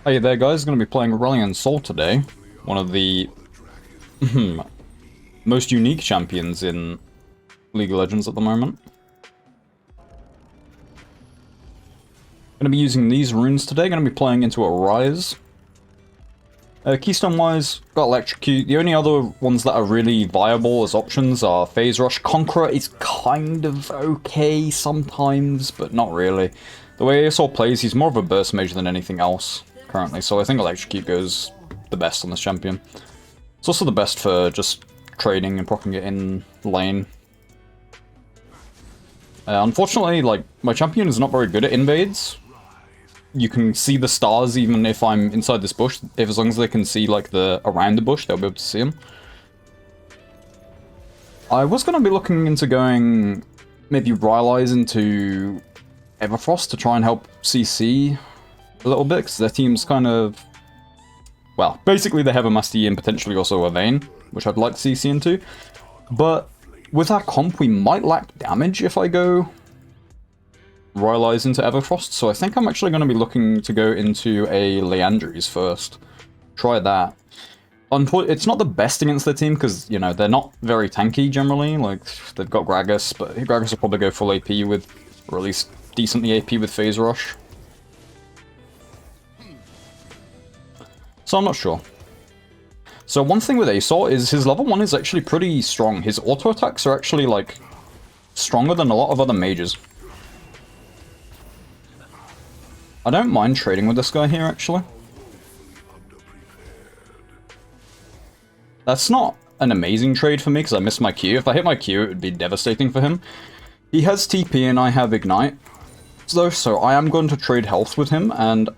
Hey there guys, going to be playing Aurelion Sol today. One of the most unique champions in League of Legends at the moment. Going to be using these runes today, going to be playing into a Rise. Keystone-wise, got Electrocute. The only other ones that are really viable as options are Phase Rush. Conqueror is kind of okay sometimes, but not really. The way Assault plays, he's more of a burst mage than anything else currently, so I think Electrocute goes the best on this champion. It's also the best for just trading and proccing it in lane. Unfortunately, like, my champion is not very good at invades. You can see the stars even if I'm inside this bush. If as long as they can see, like, around the bush, they'll be able to see them. I was going to be looking into going maybe Rylai's into Everfrost to try and help CC a little bit, because their team's kind of... Well, basically they have a Master Yi and potentially also a Vayne, which I'd like to CC into. But with our comp, we might lack damage if I go Rylai's into Everfrost, so I think I'm actually going to be looking to go into a Leandries first. Try that. It's not the best against their team, because, you know, they're not very tanky generally. Like, they've got Gragas, but Gragas will probably go full AP with, or at least decently AP with Phase Rush. So I'm not sure. So one thing with Assault is his level 1 is actually pretty strong. His auto attacks are actually, like, stronger than a lot of other mages. I don't mind trading with this guy here, actually. That's not an amazing trade for me, because I missed my Q. If I hit my Q, it would be devastating for him. He has TP and I have Ignite, though, so I am going to trade health with him, and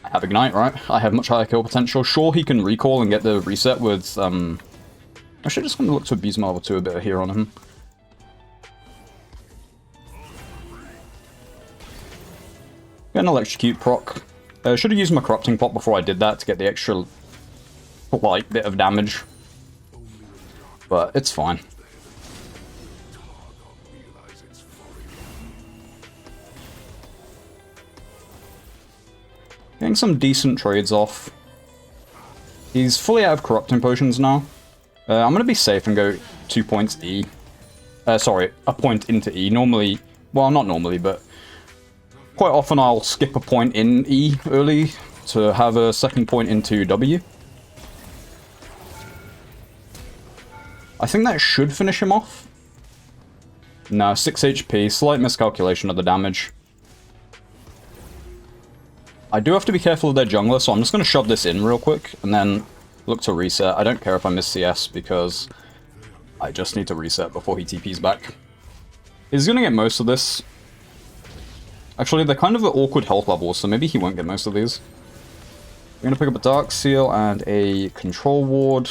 I have Ignite, right? I have much higher kill potential. Sure, he can recall and get the reset with, Actually, just going to look to abuse Marvel 2 a bit here on him. Get an Electrocute proc. Should have used my Corrupting Pot before I did that to get the extra, like, bit of damage. But it's fine. Getting some decent trades off. He's fully out of Corrupting Potions now. I'm going to be safe and go 2 points E. Sorry, a point into E. Normally, well, not normally, but quite often I'll skip a point in E early to have a second point into W. I think that should finish him off. No, 6 HP, slight miscalculation of the damage. I do have to be careful of their jungler, so I'm just going to shove this in real quick, and then look to reset. I don't care if I miss CS, because I just need to reset before he TPs back. He's going to get most of this. Actually, they're kind of at awkward health levels, so maybe he won't get most of these. We're going to pick up a Dark Seal and a Control Ward.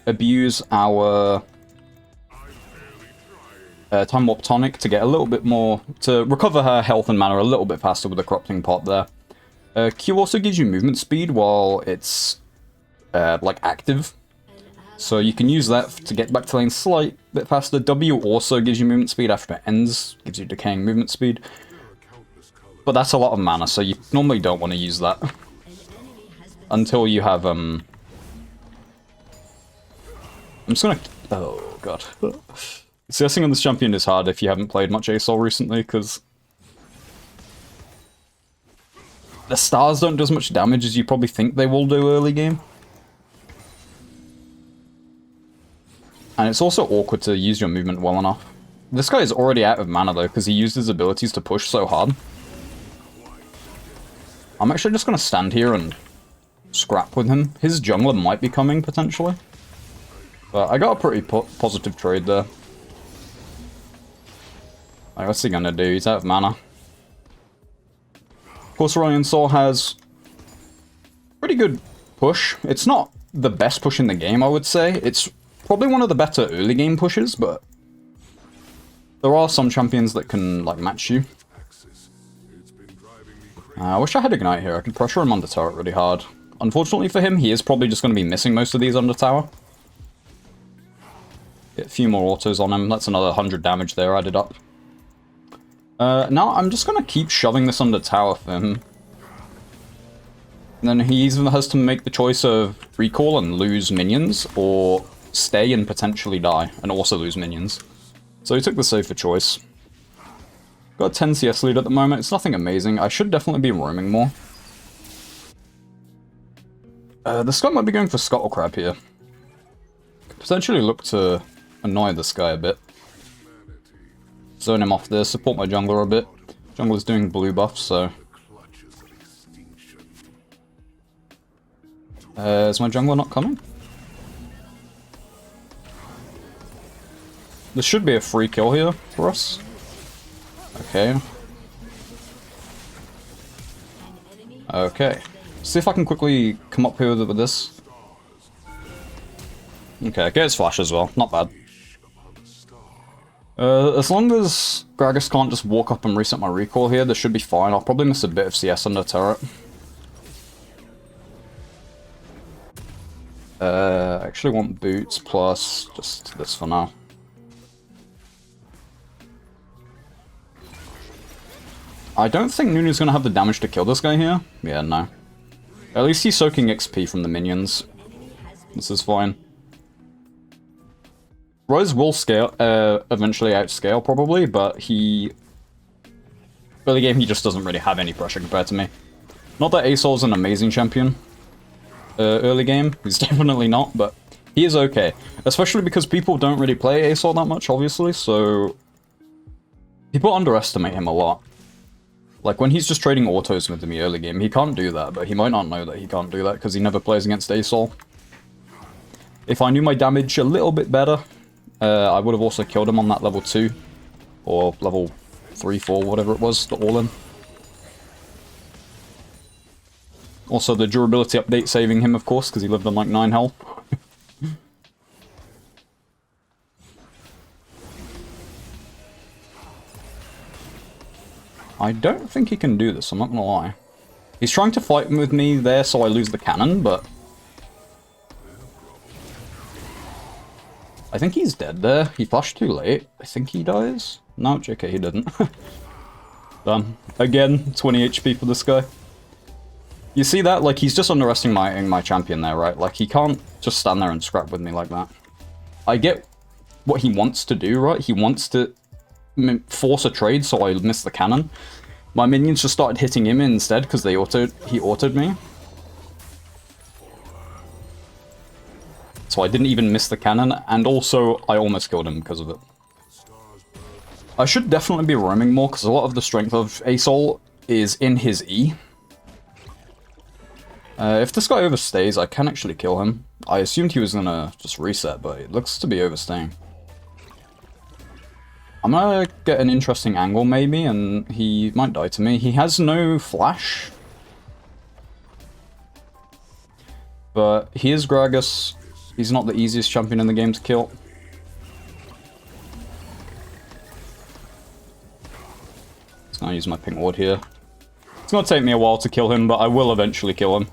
Abuse our Time Warp Tonic to get a little bit more, to recover her health and mana a little bit faster with the Corrupting Pot there. Q also gives you movement speed while it's, like, active. So you can use that to get back to lane slight bit faster. W also gives you movement speed after it ends, gives you decaying movement speed. But that's a lot of mana, so you normally don't want to use that. Until you have, I'm just gonna... Oh, god. CSing on this champion is hard if you haven't played much ASOL recently, because the stars don't do as much damage as you probably think they will do early game. And it's also awkward to use your movement well enough. This guy is already out of mana though, because he used his abilities to push so hard. I'm actually just going to stand here and scrap with him. His jungler might be coming, potentially. But I got a pretty positive trade there. Like, what's he gonna do? He's out of mana. Of course, Aurelion Sol has pretty good push. It's not the best push in the game, I would say. It's probably one of the better early game pushes, but there are some champions that can, like, match you. I wish I had Ignite here. I could pressure him under turret really hard. Unfortunately for him, he is probably just going to be missing most of these under tower. Get a few more autos on him. That's another 100 damage there added up. Now I'm just going to keep shoving this under tower for him. And then he either has to make the choice of recall and lose minions, or stay and potentially die, and also lose minions. So he took the safer choice. Got a 10 CS lead at the moment. It's nothing amazing. I should definitely be roaming more. This guy might be going for Scuttle Crab here. Could potentially look to annoy this guy a bit. Zone him off there, support my jungler a bit. Jungler's doing blue buff, so... is my jungler not coming? This should be a free kill here for us. Okay. Okay. See if I can quickly come up here with this. Okay, get his flash as well. Not bad. As long as Gragas can't just walk up and reset my recall here, this should be fine. I'll probably miss a bit of CS under turret. I actually want boots plus just this for now. I don't think Nunu's gonna have the damage to kill this guy here. Yeah, no. At least he's soaking XP from the minions. This is fine. Rose will scale, eventually outscale probably, but he... early game he just doesn't really have any pressure compared to me. Not that Asol's an amazing champion. Early game, he's definitely not, but he is okay. Especially because people don't really play Asol that much, obviously, so... people underestimate him a lot. Like, when he's just trading autos with me early game, he can't do that, but he might not know that he can't do that because he never plays against Asol. If I knew my damage a little bit better, I would have also killed him on that level 2. Or level 3, 4, whatever it was, the all-in. Also, the durability update saving him, of course, because he lived on like 9 health. I don't think he can do this, I'm not gonna lie. He's trying to fight with me there so I lose the cannon, but... I think he's dead there. He flashed too late. I think he dies? No, JK, he didn't. Done. Again, 20 HP for this guy. You see that? Like, he's just underestimating my champion there, right? Like, he can't just stand there and scrap with me like that. I get what he wants to do, right? He wants to force a trade so I miss the cannon. My minions just started hitting him instead because he autoed me. So I didn't even miss the cannon, and also I almost killed him because of it. I should definitely be roaming more because a lot of the strength of Asol is in his E. If this guy overstays, I can actually kill him. I assumed he was gonna just reset, but it looks to be overstaying. I'm gonna get an interesting angle maybe, and he might die to me. He has no flash. But he is Gragas. He's not the easiest champion in the game to kill. Just gonna use my pink ward here. It's gonna take me a while to kill him, but I will eventually kill him.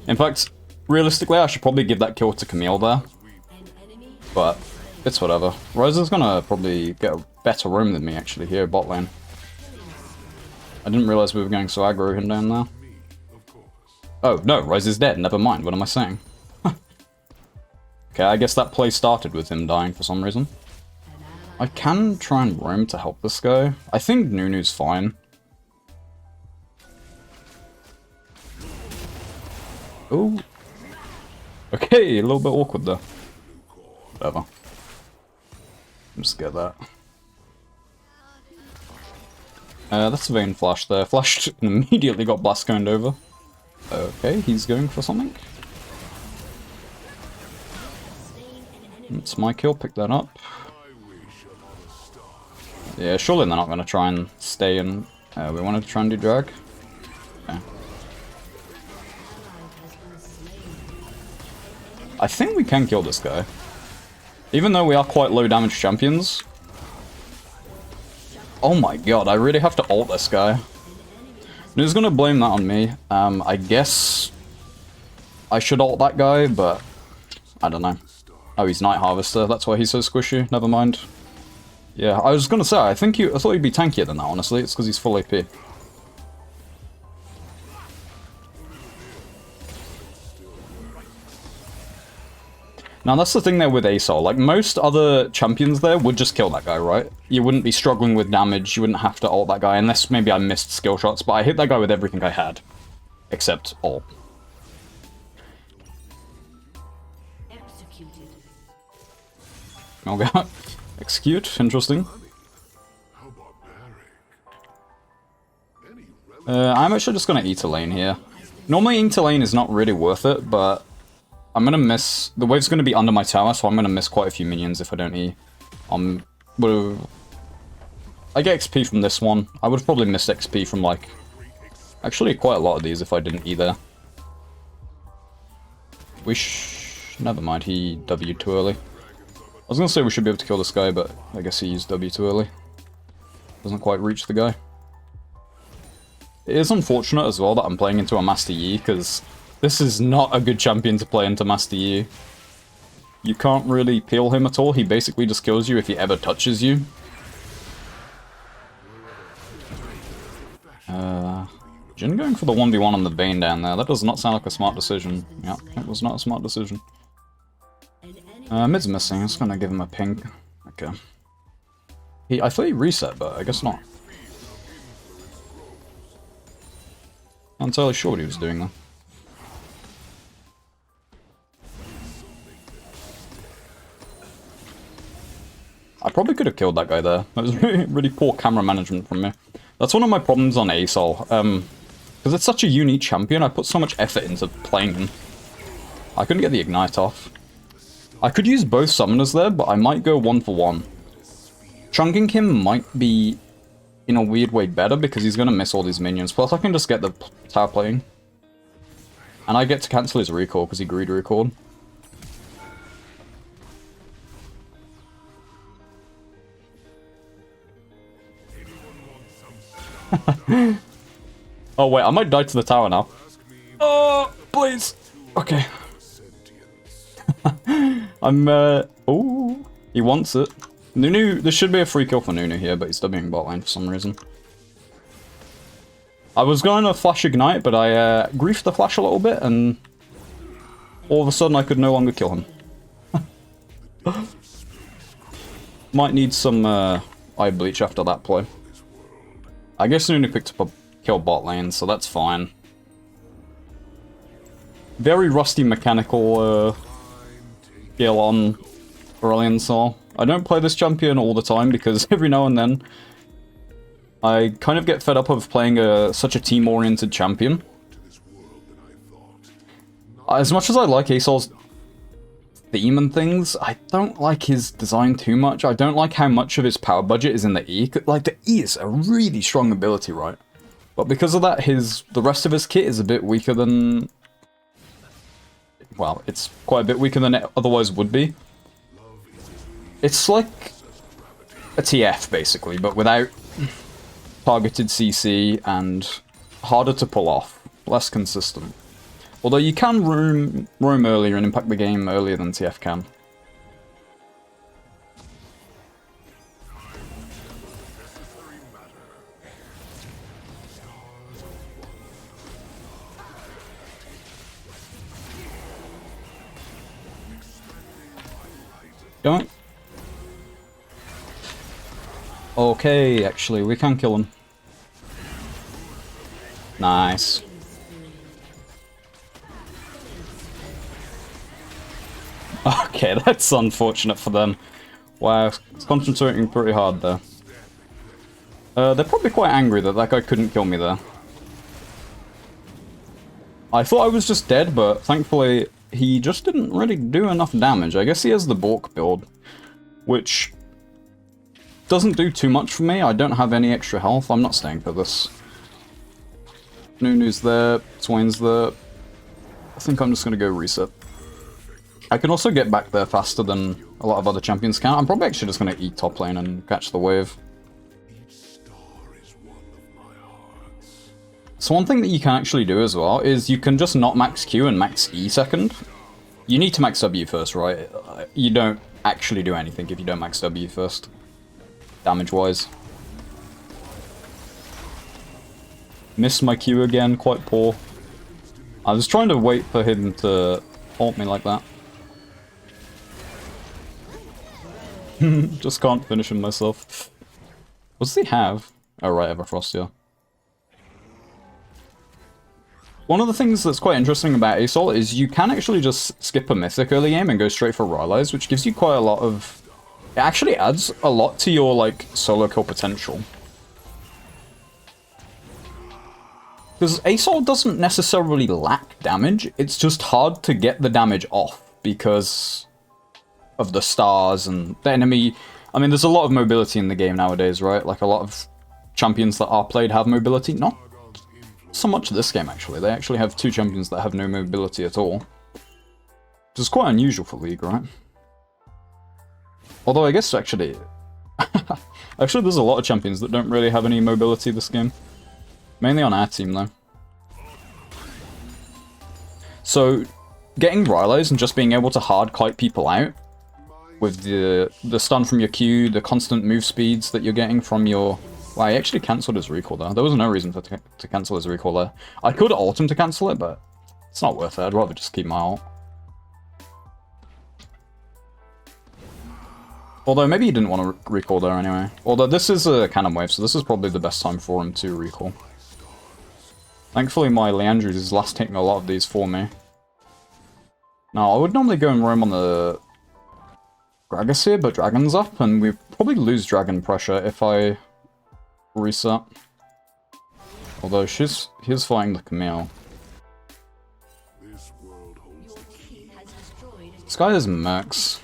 In fact, realistically, I should probably give that kill to Camille there. But it's whatever. Rosa's gonna probably get a better roam than me actually here, bot lane. I didn't realize we were going so aggro him down there. Oh, no, Rosa's dead. Never mind. What am I saying? Okay, I guess that play started with him dying for some reason. I can try and roam to help this guy. I think Nunu's fine. Oh. Okay, a little bit awkward there. Whatever. Just get that. That's a Vayne flash there. Flashed and immediately got blast coned over. Okay, he's going for something. It's my kill, pick that up. Yeah, surely they're not going to try and stay in. We wanted to try and do drag. Okay. I think we can kill this guy. Even though we are quite low damage champions. Oh my god, I really have to ult this guy. Who's gonna blame that on me? I guess I should ult that guy, but I don't know. Oh, he's Night Harvester, that's why he's so squishy, never mind. Yeah, I was gonna say, I thought he'd be tankier than that, honestly, it's because he's full AP. Now that's the thing there with Asol. Like, most other champions there would just kill that guy, right? You wouldn't be struggling with damage, you wouldn't have to ult that guy, unless maybe I missed skill shots, but I hit that guy with everything I had. Except ult. Oh god. Execute, interesting. I'm actually just gonna eat a lane here. Normally eating a lane is not really worth it, but I'm gonna miss... The wave's gonna be under my tower, so I'm gonna miss quite a few minions if I don't E. I get XP from this one. I would have probably missed XP from, like... Actually, quite a lot of these if I didn't E there. Never mind, he W'd too early. I was gonna say we should be able to kill this guy, but I guess he used W too early. Doesn't quite reach the guy. It is unfortunate as well that I'm playing into a Master Yi, because this is not a good champion to play into Master Yi. You can't really peel him at all, he basically just kills you if he ever touches you. Jhin going for the 1v1 on the Bane down there, that does not sound like a smart decision. Yeah, it was not a smart decision. Mid's missing, I'm just gonna give him a ping. Okay. I thought he reset, but I guess not. Not entirely sure what he was doing though. I probably could have killed that guy there. That was really poor camera management from me. That's one of my problems on Asol. Because it's such a unique champion, I put so much effort into playing him. I couldn't get the Ignite off. I could use both summoners there, but I might go 1-for-1. Chunking him might be, in a weird way, better, because he's going to miss all these minions. Plus, I can just get the tower playing. And I get to cancel his recall, because he greed recalled. Oh wait, I might die to the tower now. Oh, please. Okay. Oh, he wants it. Nunu, there should be a free kill for Nunu here, but he's Wing bot lane for some reason. I was going to flash Ignite, but I griefed the flash a little bit, and all of a sudden I could no longer kill him. Might need some Eye Bleach after that play. I guess Nunu picked up a kill bot lane, so that's fine. Very rusty mechanical skill on Aurelion Sol. I don't play this champion all the time because every now and then I kind of get fed up of playing such a team-oriented champion. As much as I like Asol's theme and things, I don't like his design too much. I don't like how much of his power budget is in the E. Like, the E is a really strong ability, right? But because of that, the rest of his kit is a bit weaker than... Well, it's quite a bit weaker than it otherwise would be. It's like a TF, basically, but without targeted CC and harder to pull off. Less consistent. Although you can roam earlier and impact the game earlier than TF can. Don't. Okay, actually, we can kill him. Nice. Okay, that's unfortunate for them. Wow, it's concentrating pretty hard there. They're probably quite angry that that guy couldn't kill me there. I thought I was just dead, but thankfully he just didn't really do enough damage. I guess he has the Bork build, which doesn't do too much for me. I don't have any extra health. I'm not staying for this. Nunu's there, Swain's there. I think I'm just gonna go reset. I can also get back there faster than a lot of other champions can. I'm probably actually just going to eat top lane and catch the wave. So one thing that you can actually do as well is you can just not max Q and max E second. You need to max W first, right? You don't actually do anything if you don't max W first, damage-wise. Missed my Q again, quite poor. I was trying to wait for him to ult me like that. Just can't finish him myself. What does he have? Oh right, Everfrost, yeah. One of the things that's quite interesting about Asol is you can actually just skip a Mythic early game and go straight for Rylai's, which gives you quite a lot of... It actually adds a lot to your, like, solo kill potential. Because Asol doesn't necessarily lack damage, it's just hard to get the damage off because of the stars and the enemy. I mean, there's a lot of mobility in the game nowadays, right? Like, a lot of champions that are played have mobility. Not so much this game, actually. They actually have 2 champions that have no mobility at all. Which is quite unusual for League, right? Although, I guess, actually... actually, there's a lot of champions that don't really have any mobility this game. Mainly on our team, though. So, getting Rylai's and just being able to hard kite people out with the stun from your Q, the constant move speeds that you're getting from your... Well, I actually cancelled his recall there. There was no reason to cancel his recall there. I could ult him to cancel it, but it's not worth it. I'd rather just keep my ult. Although, maybe he didn't want to recall there anyway. Although, this is a cannon wave, so this is probably the best time for him to recall. Thankfully, my Leandris is last taking a lot of these for me. Now, I would normally go and roam on the Gragas here, but Dragon's up, and we probably lose Dragon pressure if I reset. Although, he's fighting the Camille. This guy is Mercs.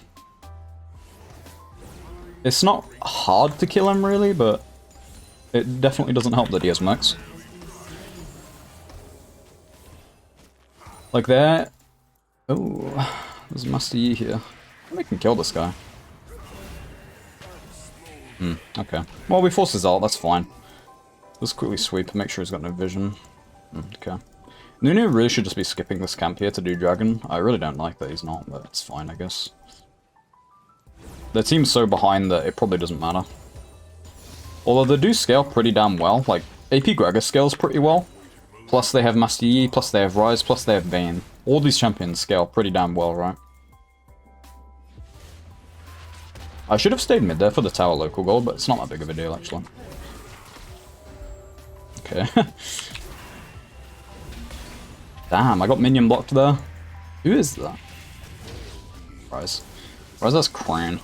It's not hard to kill him, really, but it definitely doesn't help that he has Mercs. Like there... Oh, there's a Master Yi here. We can kill this guy. Okay. Well, we force his ult, that's fine. Let's quickly sweep and make sure he's got no vision. Okay. Nunu really should just be skipping this camp here to do Dragon. I really don't like that he's not, but it's fine, I guess. Their team's so behind that it probably doesn't matter. Although they do scale pretty damn well. Like, AP Gragas scales pretty well. Plus they have Master Yi, plus they have Rise, plus they have Vayne. All these champions scale pretty damn well, right? I should have stayed mid there for the tower local gold, but it's not that big of a deal, actually. Okay. Damn, I got minion blocked there. Who is that? Rise. Rise, that's Crane.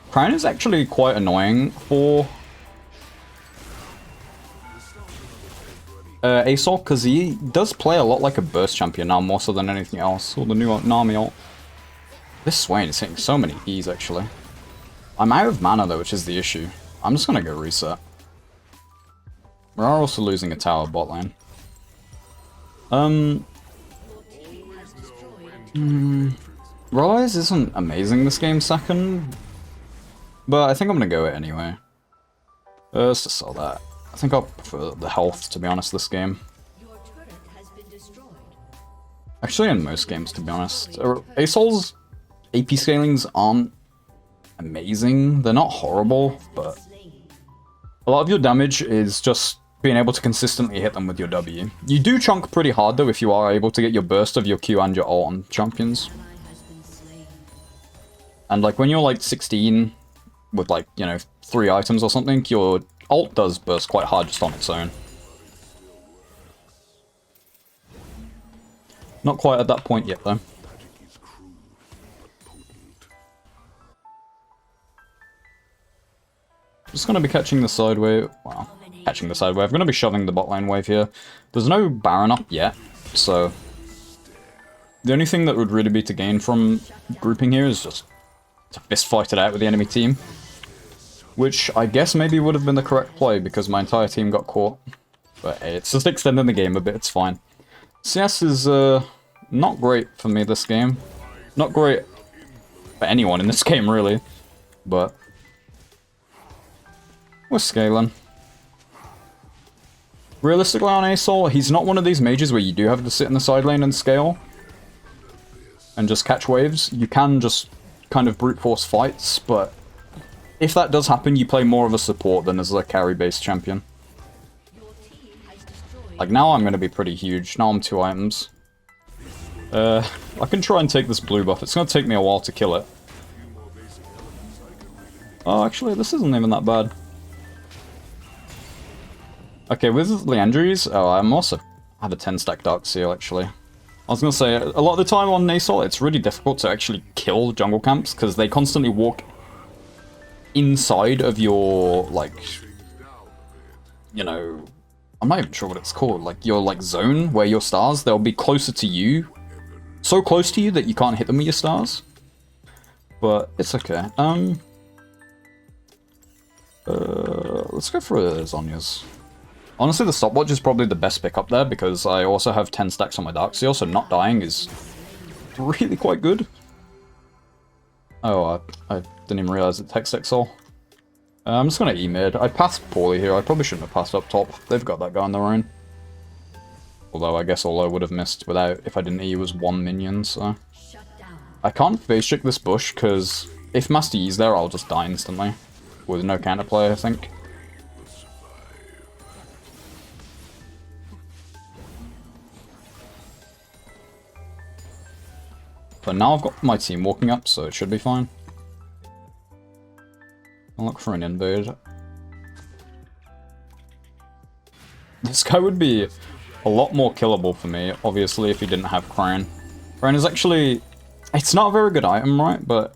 Crane is actually quite annoying for Asol, because he does play a lot like a burst champion now, more so than anything else. Or the new Nami ult. This Swain is hitting so many E's, actually. I'm out of mana, though, which is the issue. I'm just gonna go reset. We are also losing a tower bot lane. Rise isn't amazing this game second. But I think I'm gonna go it anyway. Let's just sell that. I think I'll prefer the health, to be honest, this game. Actually, in most games, to be honest. Asol's AP scalings aren't amazing. They're not horrible, but a lot of your damage is just being able to consistently hit them with your W. You do chunk pretty hard, though, if you are able to get your burst of your Q and your ult on champions. And, like, when you're, like, 16... with, like, you know, 3 items or something, your ult does burst quite hard just on its own. Not quite at that point yet, though. Just gonna be catching the side wave. Well, catching the side wave. I'm gonna be shoving the bot lane wave here. There's no Baron up yet, so... The only thing that would really be to gain from grouping here is just to fist fight it out with the enemy team. Which I guess maybe would have been the correct play because my entire team got caught. But hey, it's just extending the game a bit, it's fine. CS is not great for me this game. Not great for anyone in this game, really. But we're scaling. Realistically on Asol, he's not one of these mages where you do have to sit in the side lane and scale. And just catch waves. You can just kind of brute force fights, but if that does happen, you play more of a support than as a carry-based champion. Like, now I'm going to be pretty huge. Now I'm 2 items. I can try and take this blue buff. It's going to take me a while to kill it. Oh, actually, this isn't even that bad. Okay, with Leandries, oh, I have a 10-stack Dark Seal, actually. I was going to say, a lot of the time on Nasol, it's really difficult to actually kill jungle camps, because they constantly walk inside of your, like, you know, I'm not even sure what it's called, like, your, like, zone, where your stars, they'll be closer to you. So close to you that you can't hit them with your stars. But it's okay. Let's go for Zhonya's. Honestly, the stopwatch is probably the best pick up there, because I also have 10 stacks on my Dark Seal, so not dying is really quite good. Oh, I didn't even realize it Tech Stack Soul. I'm just gonna E-mid. I passed poorly here. I probably shouldn't have passed up top. They've got that guy on their own. Although I guess all I would have missed without if I didn't E was 1 minion, so. I can't phase check this bush, because if Master Yi's there, I'll just die instantly. With no counterplay, I think. But now I've got my team walking up, so it should be fine. I'll look for an invade. This guy would be a lot more killable for me, obviously, if he didn't have Crane. Crane is actually... It's not a very good item, right? But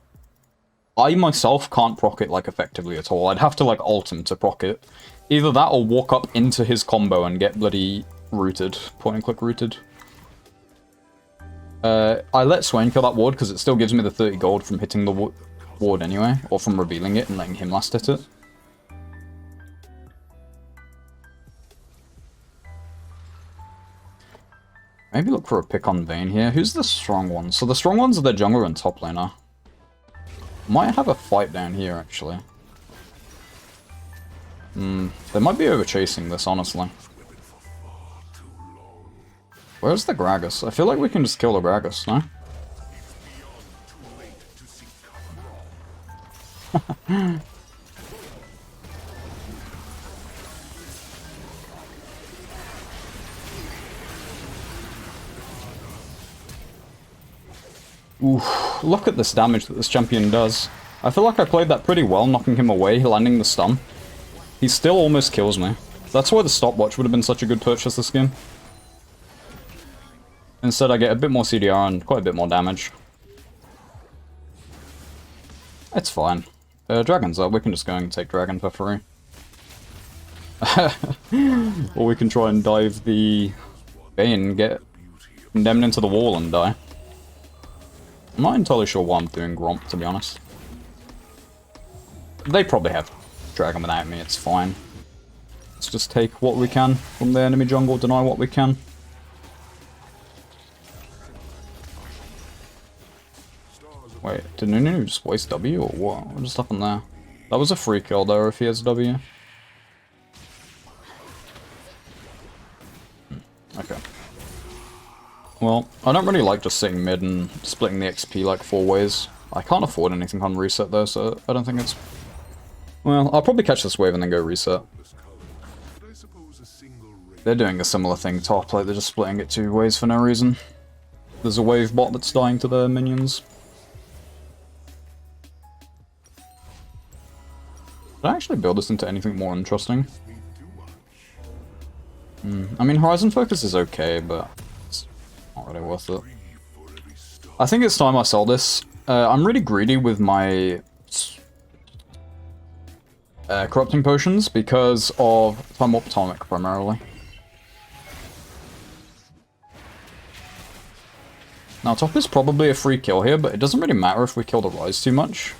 I myself can't proc it, like, effectively at all. I'd have to, like, ult him to proc it. Either that or walk up into his combo and get bloody rooted. Point and click rooted. I let Swain kill that ward because it still gives me the 30 gold from hitting the ward anyway, or from revealing it and letting him last hit it. Maybe look for a pick on Vayne here. Who's the strong one? So the strong ones are the jungler and top laner. Might have a fight down here, actually. They might be over-chasing this, honestly. Where's the Gragas? I feel like we can just kill the Gragas, no? Oof, look at this damage that this champion does. I feel like I played that pretty well, knocking him away, landing the stun. He still almost kills me. That's why the stopwatch would have been such a good purchase this game. Instead I get a bit more CDR and quite a bit more damage. It's fine. Dragon's up, we can just go and take Dragon for free. Or we can try and dive the Bane, get condemned into the wall and die. I'm not entirely sure why I'm doing Gromp, to be honest. They probably have Dragon without me, it's fine. Let's just take what we can from the enemy jungle, deny what we can. Wait, did Nunu just waste W or what? What just happened there? That was a free kill though if he has W. Okay. Well, I don't really like just sitting mid and splitting the XP like 4 ways. I can't afford anything on reset though, so I don't think it's... Well, I'll probably catch this wave and then go reset. They're doing a similar thing top, like they're just splitting it 2 ways for no reason. There's a wave bot that's dying to their minions. Did I actually build this into anything more interesting? I mean, Horizon Focus is okay, but it's not really worth it. I think it's time I sell this. I'm really greedy with my corrupting potions because of Time Atomic primarily. Now top is probably a free kill here, but it doesn't really matter if we kill the Rise too much.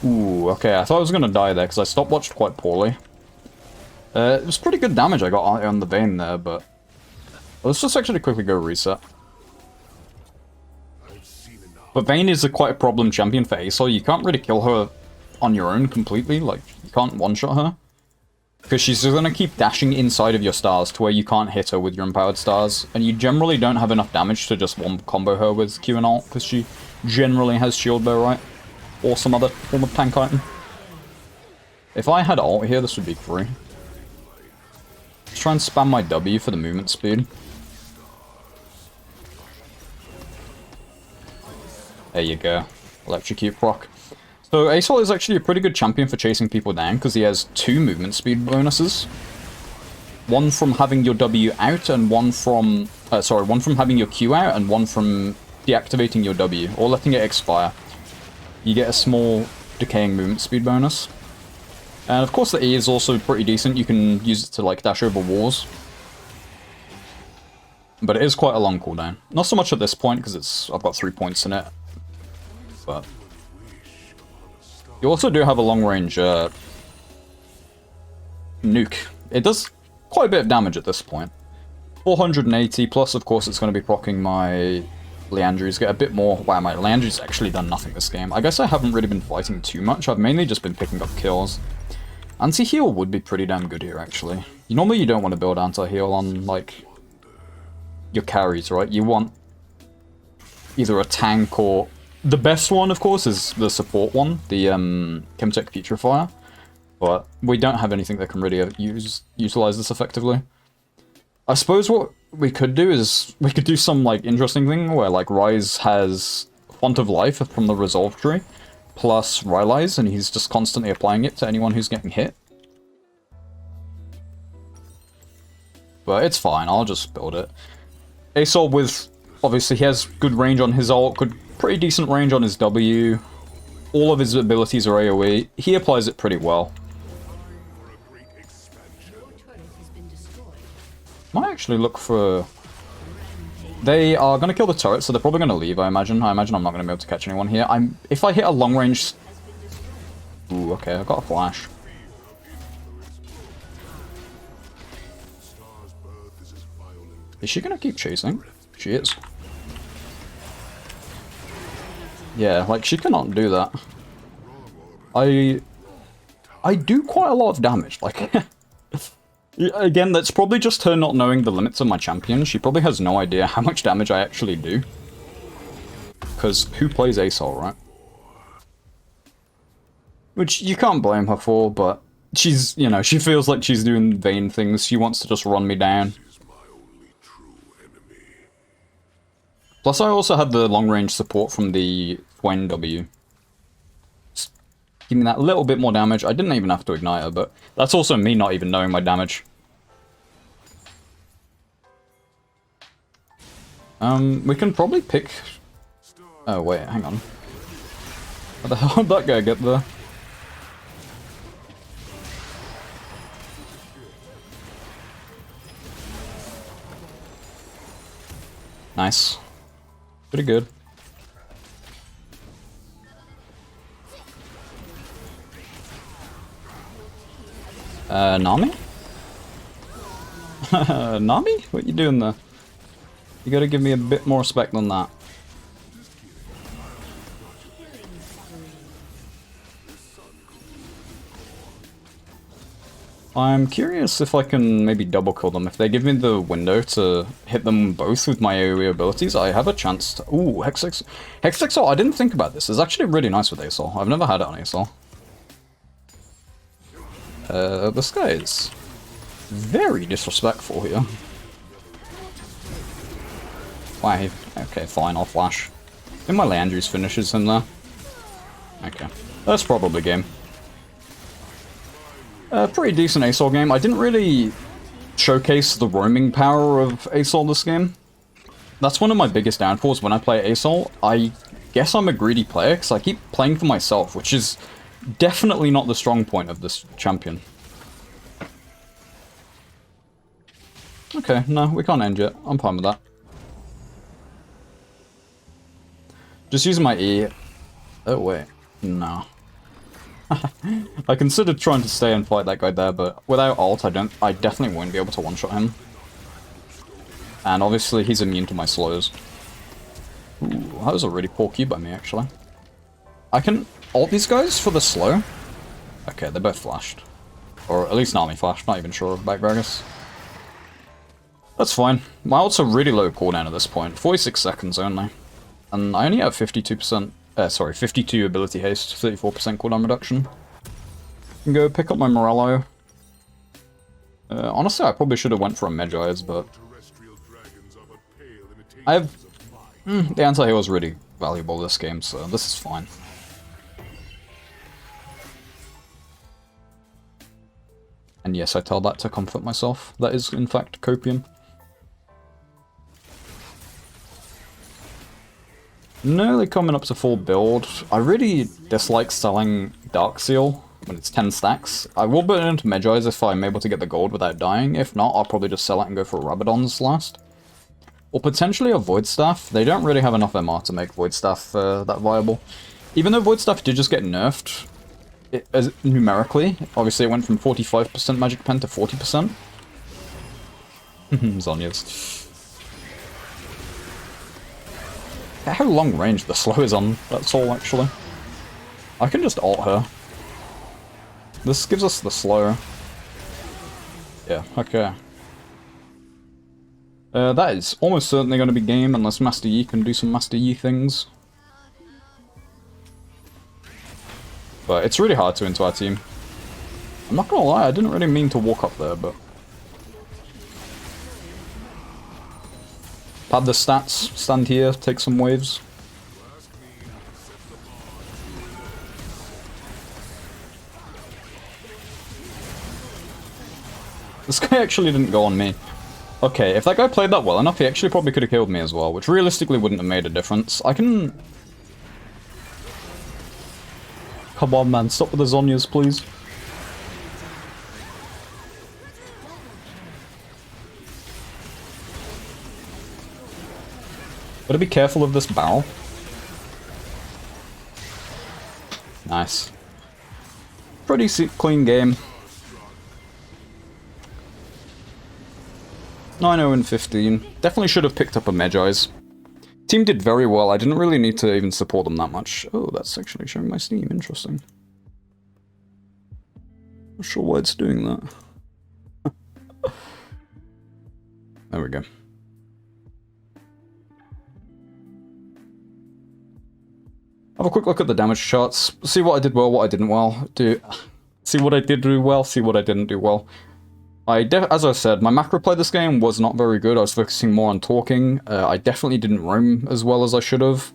Ooh, okay, I thought I was gonna die there because I stopwatched quite poorly. It was pretty good damage I got on the Vayne there, but let's just actually quickly go reset. But Vayne is quite a problem champion for ASOL. You can't really kill her on your own completely, like, you can't one-shot her. Because she's just going to keep dashing inside of your stars to where you can't hit her with your empowered stars. And you generally don't have enough damage to just one combo her with Q and ult, because she generally has shield bow, right? Or some other form of tank item. If I had ult here, this would be free. Let's try and spam my W for the movement speed. There you go. Electrocute proc. So Asol is actually a pretty good champion for chasing people down because he has 2 movement speed bonuses. One from having your W out and one from... one from having your Q out and one from deactivating your W or letting it expire. You get a small decaying movement speed bonus. And of course the E is also pretty decent. You can use it to like dash over walls. But it is quite a long cooldown. Not so much at this point because I've got 3 points in it. But... you also do have a long-range nuke. It does quite a bit of damage at this point. 480, plus of course it's going to be proccing my Leandry's, get a bit more. Wow, my Leandry's actually done nothing this game. I guess I haven't really been fighting too much. I've mainly just been picking up kills. Anti-heal would be pretty damn good here, actually. Normally you don't want to build anti-heal on, like, your carries, right? You want either a tank or... the best one, of course, is the support one, the Chemtech Putrefier, but we don't have anything that can really utilize this effectively. I suppose what we could do is, we could do some, like, interesting thing where, like, Ryze has Font of Life from the Resolve tree, plus Rylai's, and he's just constantly applying it to anyone who's getting hit. But it's fine, I'll just build it. Asol with, obviously, he has good range on his ult, pretty decent range on his W. All of his abilities are AoE. He applies it pretty well. Might actually look for... they are going to kill the turret, so they're probably going to leave, I imagine. I imagine I'm not going to be able to catch anyone here. If I hit a long range... ooh, okay, I've got a flash. Is she going to keep chasing? She is. Yeah, like, she cannot do that. I do quite a lot of damage, like... again, that's probably just her not knowing the limits of my champion. She probably has no idea how much damage I actually do. Because who plays Asol, right? Which you can't blame her for, but she's, you know, she feels like she's doing vain things. She wants to just run me down. Plus, I also had the long-range support from the Thwain W. Just give me that little bit more damage. I didn't even have to ignite her, but that's also me not even knowing my damage. We can probably pick... oh, wait, hang on. How the hell did that guy get there? Nice. Pretty good. Nami? Nami? What you doing there? You gotta give me a bit more respect than that. I'm curious if I can maybe double kill them. If they give me the window to hit them both with my AoE abilities, I have a chance to... ooh, Hextech. Hextech, I didn't think about this. It's actually really nice with Asol. I've never had it on Asol. This guy is very disrespectful here. Wow, okay, fine, I'll flash. I think my Leandry's finishes him there. Okay, that's probably game. Pretty decent Asol game. I didn't really showcase the roaming power of Asol this game. That's one of my biggest downfalls when I play Asol. I guess I'm a greedy player because I keep playing for myself, which is definitely not the strong point of this champion. Okay, no, we can't end yet. I'm fine with that. Just using my E. Oh, wait. No. I considered trying to stay and fight that guy there, but without ult, I definitely won't be able to one-shot him. And obviously, he's immune to my slows. Ooh, that was a really poor Q by me, actually. I can ult these guys for the slow. Okay, they're both flashed. Or at least an Army Flash, not even sure about Gragas. That's fine. My ults are really low cooldown at this point, 46 seconds only. And I only have 52%, sorry, 52 ability haste, 34% cooldown reduction. I can go pick up my Morello. Honestly, I probably should have went for a Medjay's, but I have... the anti-heal is really valuable this game, so this is fine. And yes, I tell that to comfort myself. That is, in fact, copium. Nearly coming up to full build. I really dislike selling Dark Seal when it's 10 stacks. I will put it into Medjay's if I'm able to get the gold without dying. If not, I'll probably just sell it and go for Rabadon's last. Or potentially a Void Staff. They don't really have enough MR to make Void Staff that viable. Even though Void Staff did just get nerfed, numerically, obviously it went from 45% Magic Pen to 40%. Zhonya's. How long range the slow is on that Sol, actually. I can just ult her. This gives us the slow. Yeah, okay. That is almost certainly going to be game unless Master Yi can do some Master Yi things. But it's really hard to into our team. I'm not gonna lie, I didn't really mean to walk up there, but... Pad the stats, stand here, take some waves. This guy actually didn't go on me. Okay, if that guy played that well enough, he actually probably could have killed me as well, which realistically wouldn't have made a difference. I can... Come on, man, stop with the Zhonyas, please. Gotta be careful of this barrel. Nice. Pretty clean game. 9-0-15. Definitely should have picked up a Medjay's. Team did very well. I didn't really need to even support them that much. Oh, that's actually showing my Steam. Interesting. Not sure why it's doing that. There we go. Have a quick look at the damage charts. See what I did well, what I didn't well. See what I did do well, see what I didn't do well. As I said, my macro play this game was not very good. I was focusing more on talking. I definitely didn't roam as well as I should have.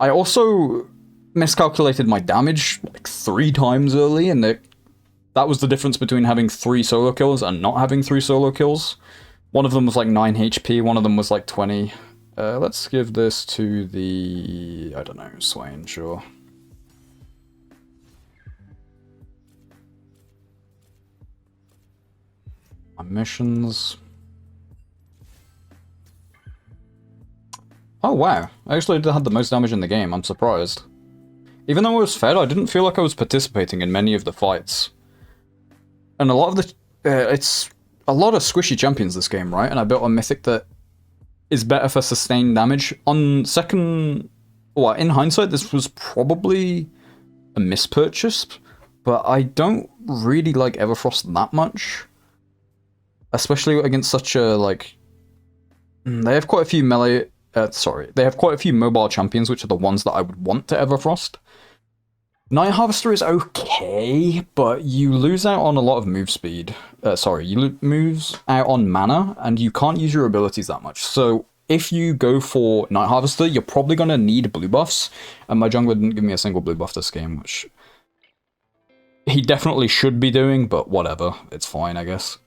I also miscalculated my damage like 3 times early, and that was the difference between having 3 solo kills and not having 3 solo kills. One of them was like 9 HP, one of them was like 20. Let's give this to the... I don't know, Swain, sure. My missions... Oh wow, I actually had the most damage in the game, I'm surprised. Even though I was fed, I didn't feel like I was participating in many of the fights. And a lot of the... it's a lot of squishy champions this game, right? And I built a mythic that is better for sustained damage. On second... Well, in hindsight, this was probably a mispurchase, but I don't really like Everfrost that much. Especially against such a, like... They have quite a few melee... they have quite a few mobile champions, which are the ones that I would want to Everfrost. Night Harvester is okay, but you lose out on a lot of move speed. You lose out on mana, and you can't use your abilities that much. So if you go for Night Harvester, you're probably going to need blue buffs, and my jungler didn't give me a single blue buff this game, which he definitely should be doing, but whatever, it's fine, I guess.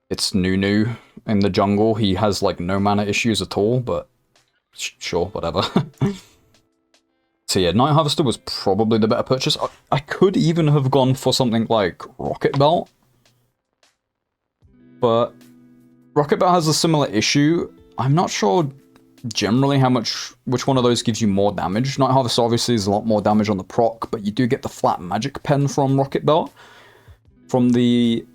It's Nunu in the jungle, he has like no mana issues at all, but sure, whatever. So yeah, Night Harvester was probably the better purchase. I could even have gone for something like Rocket Belt, but Rocket Belt has a similar issue. I'm not sure generally which one of those gives you more damage. Night Harvester obviously is a lot more damage on the proc, but you do get the flat magic pen from Rocket Belt, from the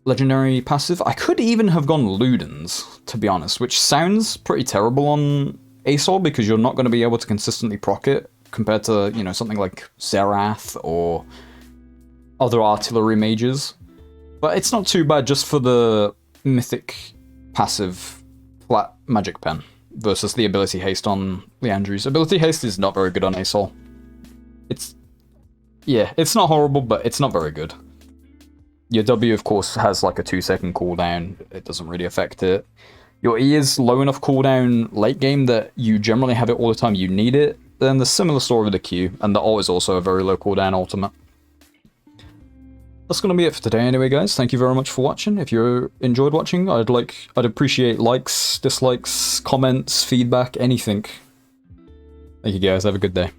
legendary passive. I could even have gone Ludens, to be honest, which sounds pretty terrible on ASOL because you're not going to be able to consistently proc it compared to, you know, something like Zerath or other artillery mages. But it's not too bad just for the mythic passive flat magic pen versus the ability haste on Leandru's. Ability haste is not very good on Asol. It's not horrible, but it's not very good. Your W, of course, has like a 2-second cooldown. It doesn't really affect it. Your E is low enough cooldown late game that you generally have it all the time you need it. Then the similar story with the Q, and the ult is also a very low cooldown ultimate. That's going to be it for today anyway, guys. Thank you very much for watching. If you enjoyed watching, I'd appreciate likes, dislikes, comments, feedback, anything. Thank you guys, have a good day.